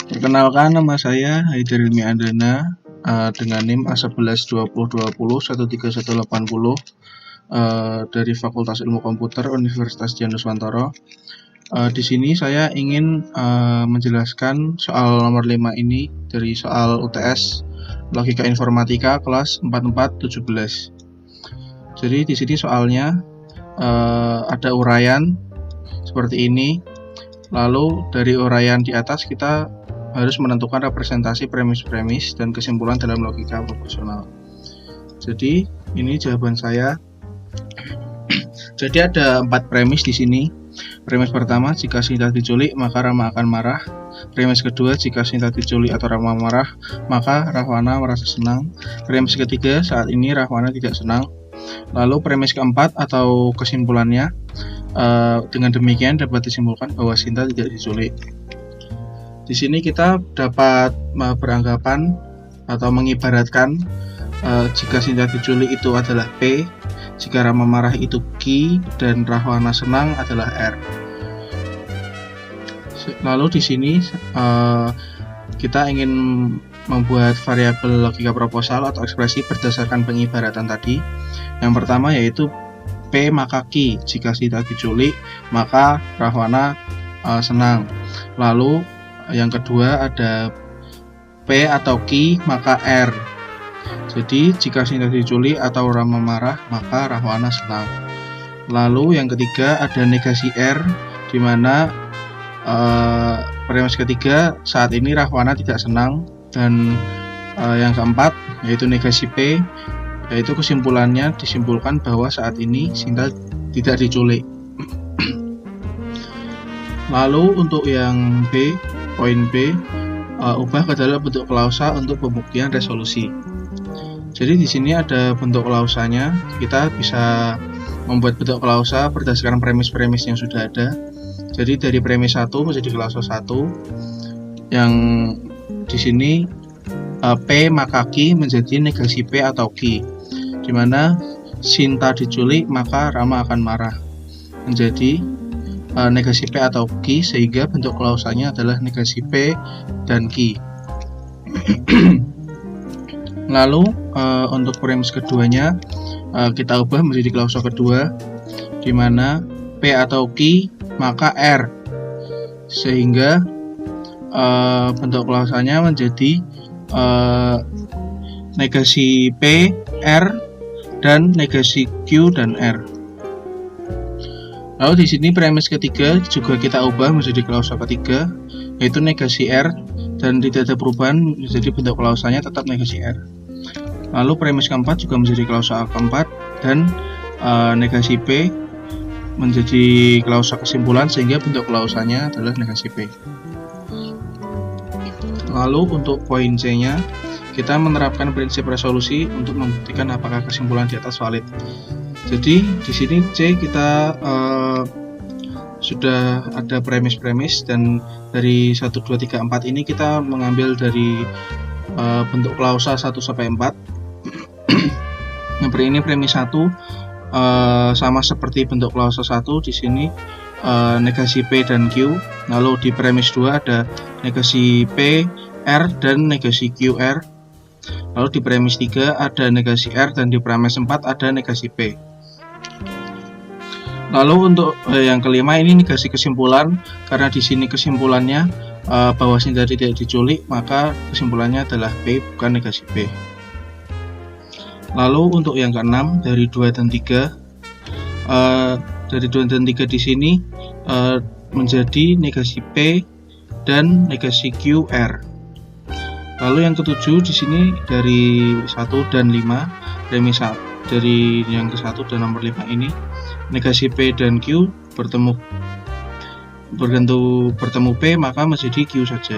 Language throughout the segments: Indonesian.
Perkenalkan, nama saya Haider Hilmi Andana dengan NIM A112020131180 dari Fakultas Ilmu Komputer Universitas Djan Nuswantara. Di sini saya ingin menjelaskan soal nomor 5 ini dari soal UTS Logika Informatika kelas 4417. Jadi di sini soalnya ada uraian seperti ini. Lalu dari uraian di atas kita harus menentukan representasi premis-premis dan kesimpulan dalam logika proporsional. Jadi ini jawaban saya. Jadi ada 4 premis di sini. Premis pertama, jika Sinta diculik maka Rama akan marah. Premis kedua, jika Sinta diculik atau Rama marah maka Rahwana merasa senang. Premis ketiga, saat ini Rahwana tidak senang. Lalu premis keempat atau kesimpulannya, dengan demikian dapat disimpulkan bahwa Sinta tidak diculik. Di sini kita dapat beranggapan atau mengibaratkan jika Sinta diculik itu adalah P, jika Rama marah itu Q, dan Rahwana senang adalah R. Lalu di sini kita ingin membuat variabel logika proposal atau ekspresi berdasarkan pengibaratan tadi. Yang pertama yaitu P maka Q, jika Sinta diculik maka Rahwana senang. Lalu yang kedua ada P atau Q maka R. Jadi jika Sinta diculik atau Rama marah maka Rahwana senang. Lalu yang ketiga ada negasi R, di mana premis ketiga saat ini Rahwana tidak senang. Dan yang keempat yaitu negasi P, yaitu kesimpulannya disimpulkan bahwa saat ini Sinta tidak diculik. Lalu untuk yang B, poin B, ubah ke dalam bentuk klausa untuk pembuktian resolusi. Jadi di sini ada bentuk klausanya. Kita bisa membuat bentuk klausa berdasarkan premis-premis yang sudah ada. Jadi dari premis 1 menjadi klausa 1, yang di sini P maka Q menjadi negasi P atau Q, di mana Sinta diculik maka Rama akan marah, menjadi negasi P atau Q, sehingga bentuk klausanya adalah negasi P dan Q. Lalu untuk premis keduanya kita ubah menjadi klausa kedua, di mana P atau Q maka R, sehingga bentuk klausanya menjadi negasi P, R, dan negasi Q dan R. Lalu di sini premis ketiga juga kita ubah menjadi klausa ketiga, yaitu negasi R, dan tidak ada perubahan, jadi bentuk klausanya tetap negasi R. Lalu premis keempat juga menjadi klausa keempat, dan negasi P menjadi klausa kesimpulan, sehingga bentuk klausanya adalah negasi P. Lalu untuk poin C-nya, kita menerapkan prinsip resolusi untuk membuktikan apakah kesimpulan di atas valid. Jadi di sini C kita sudah ada premis-premis, dan dari 1, 2, 3, 4 ini kita mengambil dari bentuk klausa 1 sampai 4. Yang ini premis 1 sama seperti bentuk klausa 1, di sini negasi P dan Q. Lalu di premis 2 ada negasi P, R, dan negasi QR. Lalu di premis 3 ada negasi R, dan di premis 4 ada negasi P. Lalu untuk yang kelima ini negasi kesimpulan, karena di sini kesimpulannya bahwa Sinta tidak diculik, maka kesimpulannya adalah P, bukan negasi P. Lalu untuk yang keenam dari 2 dan 3, dari 2 dan 3 di sini menjadi negasi P dan negasi QR. Lalu yang ketujuh di sini dari 1 dan 5, premis dari yang ke-1 dan nomor 5 ini negasi P dan Q bertemu P, maka menjadi Q saja.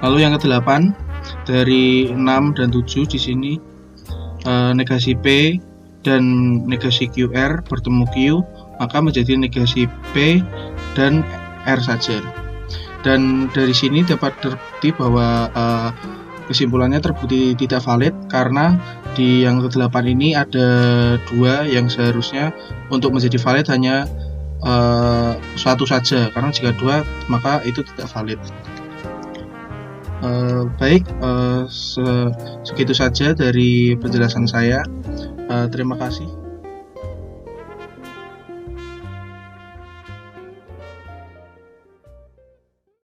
Lalu yang ke-8 dari 6 dan 7 di sini negasi P dan negasi QR bertemu Q, maka menjadi negasi P dan R saja. Dan dari sini dapat terbukti bahwa kesimpulannya terbukti tidak valid, karena di yang ke-8 ini ada 2 yang seharusnya untuk menjadi valid hanya suatu saja, karena jika 2 maka itu tidak valid. Baik, segitu saja dari penjelasan saya. Terima kasih.